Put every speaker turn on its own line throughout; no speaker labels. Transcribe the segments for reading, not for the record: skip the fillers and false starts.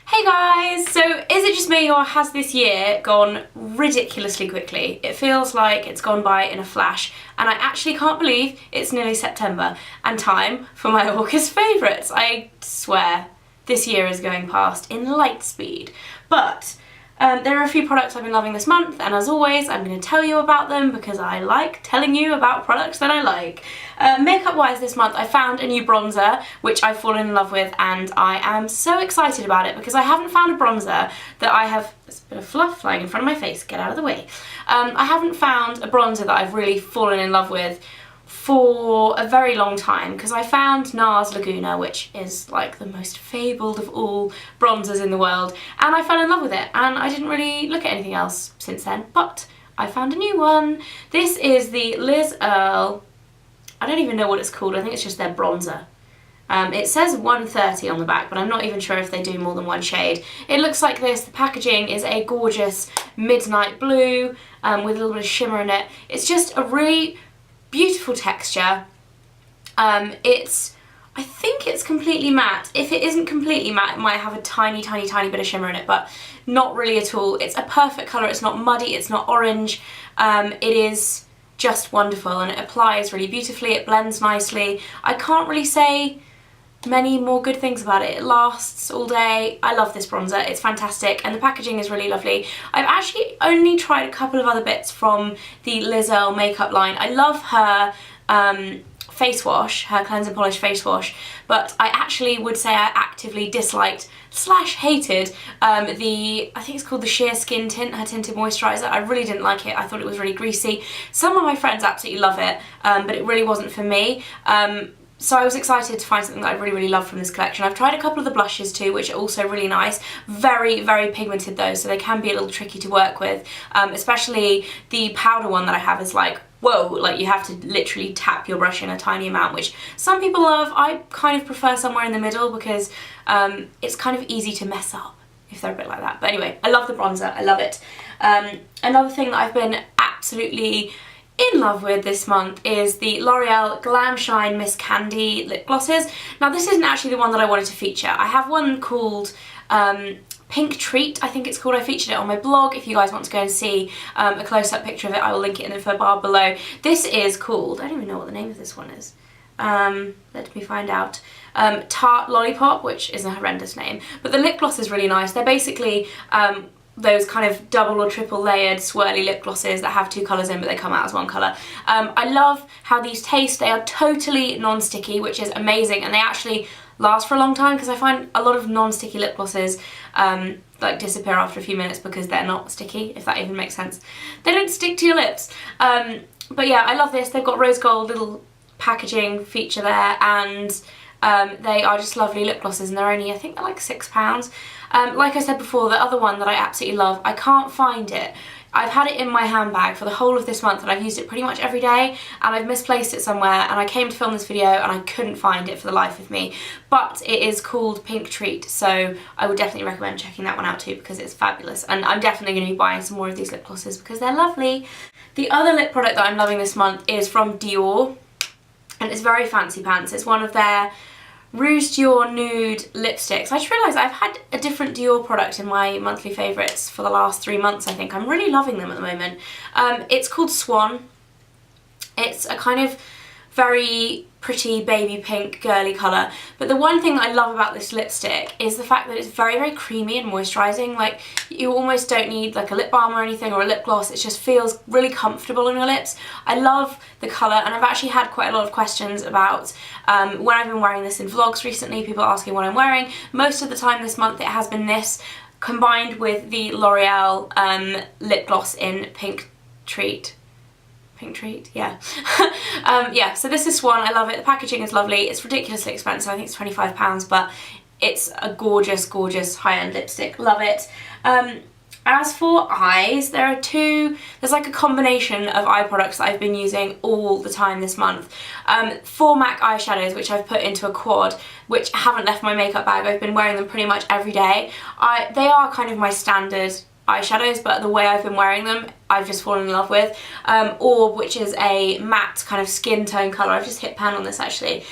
Hey guys! So is it just me or has this year gone ridiculously quickly? It feels like it's gone by in a flash and I actually can't believe it's nearly September and time for my August favourites. I swear this year is going past in light speed. But there are a few products I've been loving this month, and as always I'm going to tell you about them because I like telling you about products that I like. Makeup wise this month I found a new bronzer which I've fallen in love with, and I am so excited about it because I haven't found a bronzer that I have... There's a bit of fluff flying in front of my face, get out of the way. I haven't found a bronzer that I've really fallen in love with for a very long time, because I found NARS Laguna, which is like the most fabled of all bronzers in the world, and I fell in love with it and I didn't really look at anything else since then, but I found a new one. This is the Liz Earle, I don't even know what it's called, I think it's just their bronzer. It says 130 on the back, but I'm not even sure if they do more than one shade. It looks like this. The packaging is a gorgeous midnight blue with a little bit of shimmer in it. It's just a really beautiful texture. I think it's completely matte. If it isn't completely matte, it might have a tiny bit of shimmer in it, but not really at all. It's a perfect colour. It's not muddy, it's not orange. It is just wonderful and it applies really beautifully. It blends nicely. I can't really say many more good things about it. It lasts all day. I love this bronzer, it's fantastic, and the packaging is really lovely. I've actually only tried a couple of other bits from the Liz Earle makeup line. I love her face wash, her cleanse and polish face wash, but I actually would say I actively disliked / hated I think it's called the Sheer Skin Tint, her tinted moisturiser. I really didn't like it. I thought it was really greasy. Some of my friends absolutely love it, but it really wasn't for me. So I was excited to find something that I really love from this collection. I've tried a couple of the blushes too, which are also really nice. Very pigmented though, so they can be a little tricky to work with. Especially the powder one that I have is like, whoa, like you have to literally tap your brush in a tiny amount, which some people love. I kind of prefer somewhere in the middle because it's kind of easy to mess up if they're a bit like that. But anyway, I love the bronzer, I love it. Another thing that I've been absolutely in love with this month is the L'Oreal Glam Shine Miss Candy lip glosses. Now this isn't actually the one that I wanted to feature. I have one called Pink Treat, I think it's called. I featured it on my blog. If you guys want to go and see a close-up picture of it, I will link it in the info bar below. This is called, I don't even know what the name of this one is. Let me find out. Tart Lollipop, which is a horrendous name, but the lip gloss is really nice. They're basically those kind of double or triple layered swirly lip glosses that have two colours in but they come out as one colour. I love how these taste. They are totally non-sticky, which is amazing, and they actually last for a long time, because I find a lot of non-sticky lip glosses like disappear after a few minutes because they're not sticky, if that even makes sense. They don't stick to your lips. But yeah, I love this. They've got rose gold little packaging feature there, and they are just lovely lip glosses, and they're only, I think they're like £6. Like I said before, the other one that I absolutely love, I can't find it. I've had it in my handbag for the whole of this month and I've used it pretty much every day, and I've misplaced it somewhere, and I came to film this video and I couldn't find it for the life of me. But it is called Pink Treat, so I would definitely recommend checking that one out too because it's fabulous, and I'm definitely going to be buying some more of these lip glosses because they're lovely. The other lip product that I'm loving this month is from Dior, and it's very fancy pants. It's one of their Rouge Dior Nude lipsticks. I just realised I've had a different Dior product in my monthly favourites for the last 3 months, I think. I'm really loving them at the moment. It's called Swan. It's a kind of very pretty baby pink girly colour, but the one thing that I love about this lipstick is the fact that it's very creamy and moisturising. Like, you almost don't need like a lip balm or anything or a lip gloss. It just feels really comfortable on your lips. I love the colour, and I've actually had quite a lot of questions about when I've been wearing this in vlogs recently, people asking what I'm wearing. Most of the time this month it has been this, combined with the L'Oreal lip gloss in Pink Treat. Pink Treat, yeah. Yeah, so this is Swan. I love it. The packaging is lovely. It's ridiculously expensive. I think it's £25, but it's a gorgeous high-end lipstick. Love it. As for eyes, there's like a combination of eye products that I've been using all the time this month. 4 MAC eyeshadows, which I've put into a quad, which haven't left my makeup bag. I've been wearing them pretty much every day. They are kind of my standard eyeshadows, but the way I've been wearing them I've just fallen in love with. Orb, which is a matte kind of skin tone colour. I've just hit pan on this actually.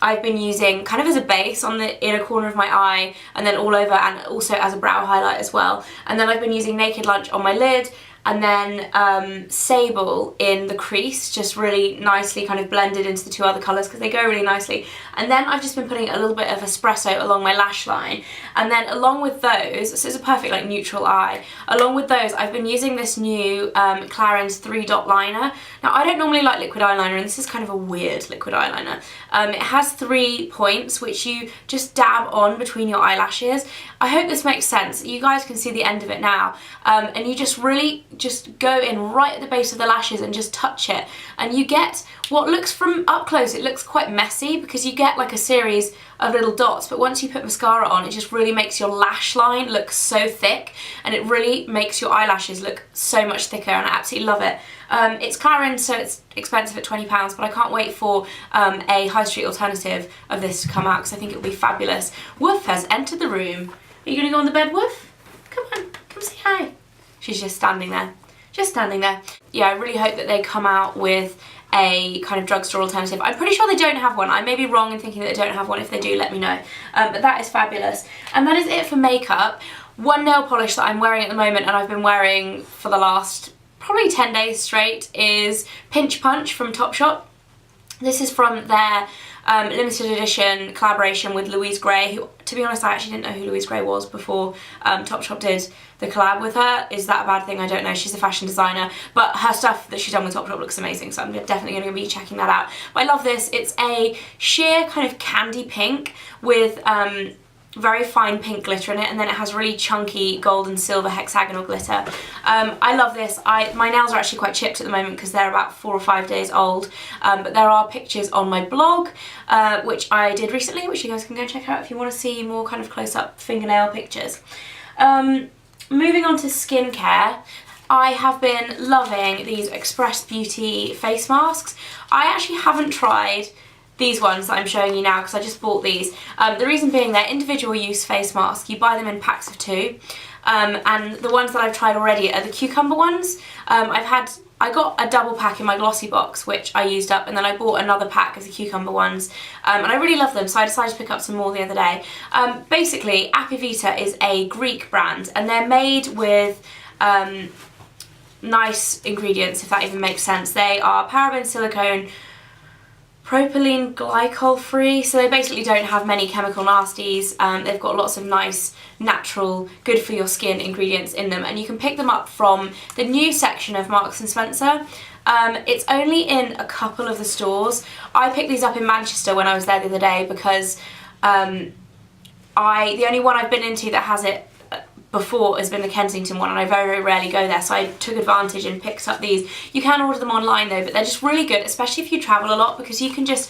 I've been using kind of as a base on the inner corner of my eye, and then all over, and also as a brow highlight as well. And then I've been using Naked Lunch on my lid, and then Sable in the crease, just really nicely kind of blended into the two other colours because they go really nicely. And then I've just been putting a little bit of espresso along my lash line. And then along with those, so it's a perfect like neutral eye, along with those I've been using this new Clarins 3-dot liner. Now I don't normally like liquid eyeliner, and this is kind of a weird liquid eyeliner. It has 3 points which you just dab on between your eyelashes. I hope this makes sense. You guys can see the end of it now. And you just really just go in right at the base of the lashes and just touch it, and you get what looks from up close, it looks quite messy because you get like a series of little dots, but once you put mascara on, it just really makes your lash line look so thick, and it really makes your eyelashes look so much thicker, and I absolutely love it. It's Clarins, so it's expensive at £20, but I can't wait for a high street alternative of this to come out because I think it will be fabulous. Woof has entered the room. Are you going to go on the bed, Woof? Come on, come say hi. She's just standing there. Just standing there. Yeah, I really hope that they come out with a kind of drugstore alternative. I'm pretty sure they don't have one. I may be wrong in thinking that they don't have one. If they do, let me know. But that is fabulous. And that is it for makeup. One nail polish that I'm wearing at the moment, and I've been wearing for the last probably 10 days straight, is Pinch Punch from Topshop. This is from their limited edition collaboration with Louise Gray, who, to be honest, I actually didn't know who Louise Gray was before Topshop did the collab with her. Is that a bad thing? I don't know. She's a fashion designer, but her stuff that she's done with Topshop looks amazing, so I'm definitely going to be checking that out. But I love this. It's a sheer kind of candy pink with very fine pink glitter in it, and then it has really chunky gold and silver hexagonal glitter. I love this. My nails are actually quite chipped at the moment because they're about 4 or 5 days old, but there are pictures on my blog which I did recently, which you guys can go check out if you want to see more kind of close-up fingernail pictures. Moving on to skincare, I have been loving these Express Beauty face masks. I actually haven't tried these ones that I'm showing you now because I just bought these. The reason being, they're individual use face masks. You buy them in packs of 2. And the ones that I've tried already are the cucumber ones. I got a double pack in my glossy box, which I used up, and then I bought another pack of the cucumber ones, and I really love them, so I decided to pick up some more the other day. Basically, Apivita is a Greek brand, and they're made with nice ingredients, if that even makes sense. They are paraben, silicone, propylene glycol free, so they basically don't have many chemical nasties. They've got lots of nice, natural, good for your skin ingredients in them, and you can pick them up from the new section of Marks and Spencer. It's only in a couple of the stores. I picked these up in Manchester when I was there the other day because the only one I've been into that has it before has been the Kensington one, and I very, very rarely go there, so I took advantage and picked up these. You can order them online though, but they're just really good, especially if you travel a lot, because you can just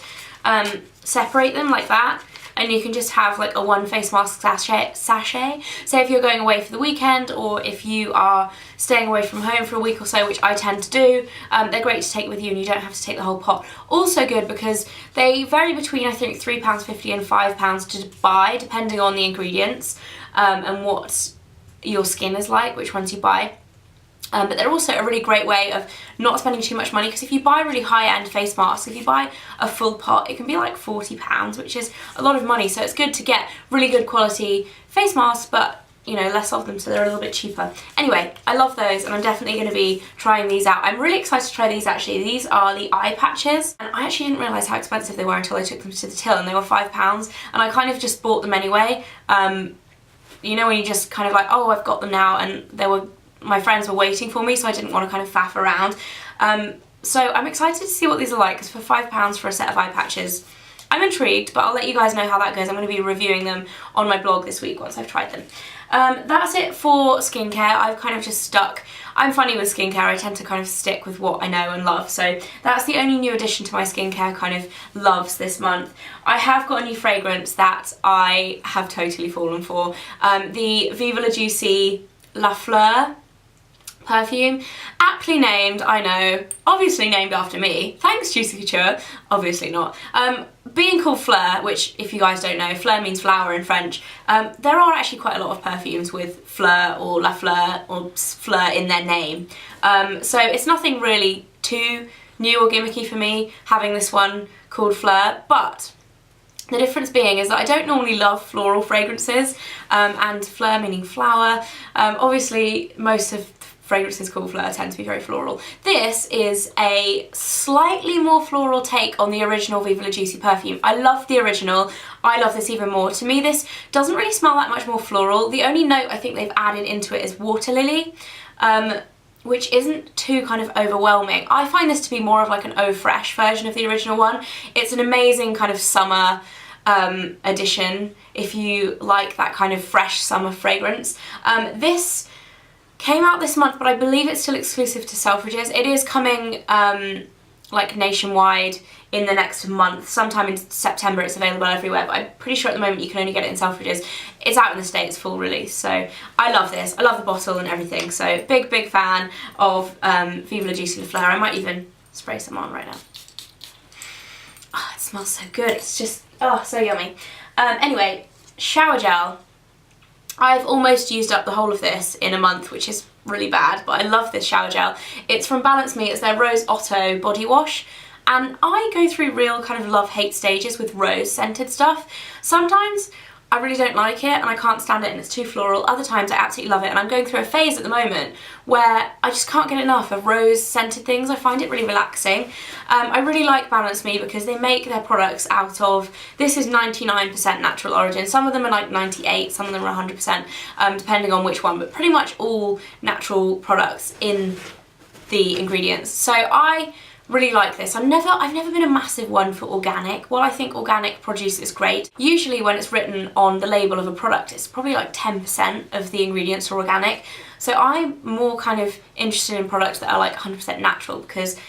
separate them like that, and you can just have like a one face mask sachet. Say if you're going away for the weekend, or if you are staying away from home for a week or so, which I tend to do, they're great to take with you and you don't have to take the whole pot. Also good because they vary between, I think, £3.50 and £5 to buy, depending on the ingredients and what your skin is like, which ones you buy. But they're also a really great way of not spending too much money, because if you buy really high-end face masks, if you buy a full pot, it can be like £40, which is a lot of money. So it's good to get really good quality face masks, but you know, less of them, so they're a little bit cheaper. Anyway, I love those, and I'm definitely going to be trying these out. I'm really excited to try these actually. These are the eye patches, and I actually didn't realise how expensive they were until I took them to the till, and they were £5, and I kind of just bought them anyway. You know, when you just kind of like, oh, I've got them now, and my friends were waiting for me, so I didn't want to kind of faff around. So I'm excited to see what these are like, because for £5 for a set of eye patches, I'm intrigued, but I'll let you guys know how that goes. I'm going to be reviewing them on my blog this week once I've tried them. That's it for skincare. I've kind of just stuck. I'm funny with skincare. I tend to kind of stick with what I know and love. So that's the only new addition to my skincare kind of loves this month. I have got a new fragrance that I have totally fallen for. The Viva La Juicy La Fleur perfume. Aptly named, I know, obviously named after me. Thanks, Juicy Couture. Obviously not. Being called Fleur, which if you guys don't know, Fleur means flower in French, there are actually quite a lot of perfumes with Fleur or La Fleur or Fleur in their name. So it's nothing really too new or gimmicky for me having this one called Fleur, but The difference being is that I don't normally love floral fragrances, and fleur meaning flower. Obviously most of fragrances called fleur tend to be very floral. This is a slightly more floral take on the original Viva La Juicy perfume. I love the original. I love this even more. To me, this doesn't really smell that much more floral. The only note I think they've added into it is water lily, which isn't too kind of overwhelming. I find this to be more of like an Eau Fresh version of the original one. It's an amazing kind of summer addition if you like that kind of fresh summer fragrance. This came out this month, but I believe it's still exclusive to Selfridges. It is coming like nationwide in the next month. Sometime in September it's available everywhere, but I'm pretty sure at the moment you can only get it in Selfridges. It's out in the States, full release, so I love this. I love the bottle and everything, so big fan of Viva La Juicy Le Fleur. I might even spray some on right now. Oh, it smells so good. It's just, oh, so yummy. Anyway, shower gel. I've almost used up the whole of this in a month, which is really bad, but I love this shower gel. It's from Balance Me. It's their Rose Otto body wash, and I go through real kind of love-hate stages with rose scented stuff. Sometimes I really don't like it and I can't stand it and it's too floral. Other times I absolutely love it, and I'm going through a phase at the moment where I just can't get enough of rose scented things. I find it really relaxing. I really like Balance Me because they make their products out of, this is 99% natural origin. Some of them are like 98, some of them are 100%, depending on which one, but pretty much all natural products in the ingredients. So I really like this. I've never been a massive one for organic. While I think organic produce is great, usually when it's written on the label of a product, it's probably like 10% of the ingredients are organic. So I'm more kind of interested in products that are like 100% natural, because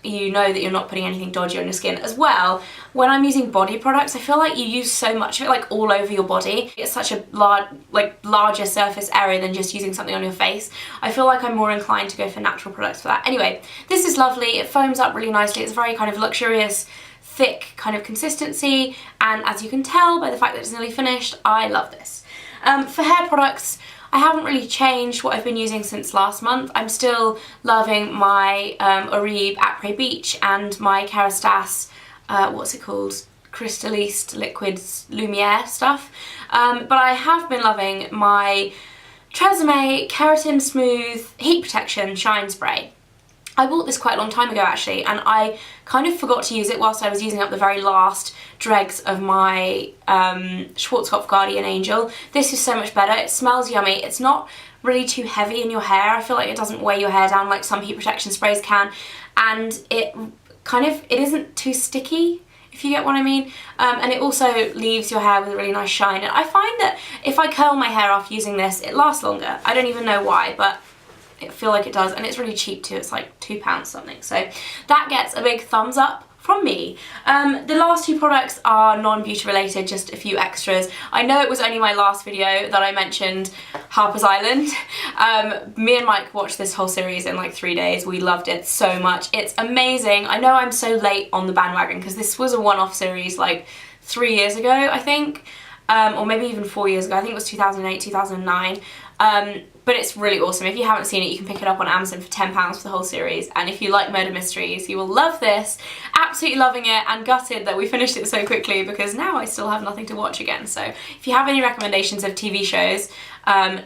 you know that you're not putting anything dodgy on your skin. As well, when I'm using body products, I feel like you use so much of it like all over your body. It's such a larger surface area than just using something on your face. I feel like I'm more inclined to go for natural products for that. Anyway, this is lovely. It foams up really nicely. It's very kind of luxurious, thick kind of consistency, and as you can tell by the fact that it's nearly finished, I love this. For hair products, I haven't really changed what I've been using since last month. I'm still loving my Oribe Après Beach and my Kerastase, what's it called? Crystaliste Liquids Lumiere stuff. But I have been loving my Tresemme Keratin Smooth Heat Protection Shine Spray. I bought this quite a long time ago actually, and I kind of forgot to use it whilst I was using up the very last dregs of my Schwarzkopf Guardian Angel. This is so much better. It smells yummy. It's not really too heavy in your hair. I feel like it doesn't weigh your hair down like some heat protection sprays can, and it isn't too sticky, if you get what I mean, and it also leaves your hair with a really nice shine. And I find that if I curl my hair after using this, it lasts longer. I don't even know why, but I feel like it does, and it's really cheap too. It's like £2 something, so that gets a big thumbs up from me. The last two products are non-beauty related, just a few extras. I know it was only my last video that I mentioned Harper's Island. Me and Mike watched this whole series in like 3 days. We loved it so much. It's amazing. I know I'm so late on the bandwagon because this was a one-off series like 3 years ago, I think, or maybe even 4 years ago. I think it was 2008, 2009. But it's really awesome. If you haven't seen it, you can pick it up on Amazon for £10 for the whole series, and if you like murder mysteries, you will love this. Absolutely loving it, and gutted that we finished it so quickly because now I still have nothing to watch again. So if you have any recommendations of TV shows,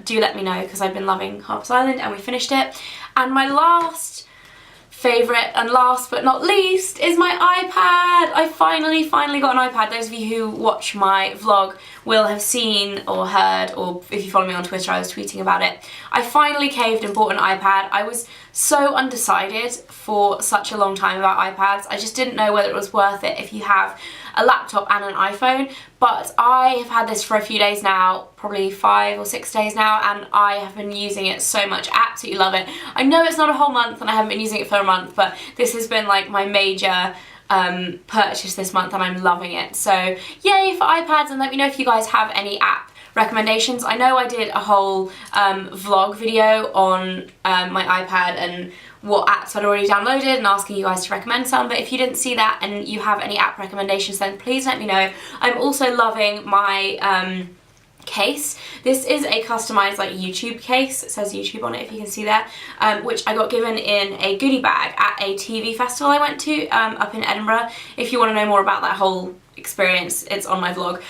do let me know, because I've been loving Harper's Island and we finished it. And my last favourite and last but not least is my iPad. I finally got an iPad. Those of you who watch my vlog will have seen or heard, or if you follow me on Twitter, I was tweeting about it. I finally caved and bought an iPad. I was so undecided for such a long time about iPads. I just didn't know whether it was worth it if you have a laptop and an iPhone, but I have had this for a few days now, probably 5 or 6 days now, and I have been using it so much. I absolutely love it. I know it's not a whole month and I haven't been using it for a month, but this has been like my major purchase this month and I'm loving it. So yay for iPads, and let me know if you guys have any app recommendations. I know I did a whole vlog video on my iPad and what apps I'd already downloaded and asking you guys to recommend some, but if you didn't see that and you have any app recommendations, then please let me know. I'm also loving my case. This is a customized like YouTube case. It says YouTube on it if you can see that, which I got given in a goodie bag at a TV festival I went to up in Edinburgh. If you want to know more about that whole experience, it's on my vlog,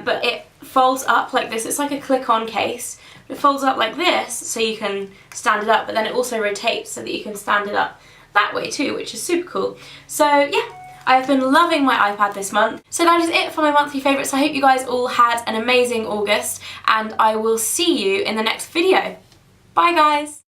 but it folds up like this. It's like a click-on case. It folds up like this so you can stand it up, but then it also rotates so that you can stand it up that way too, which is super cool. So yeah, I've been loving my iPad this month. So that is it for my monthly favourites. I hope you guys all had an amazing August, and I will see you in the next video. Bye guys!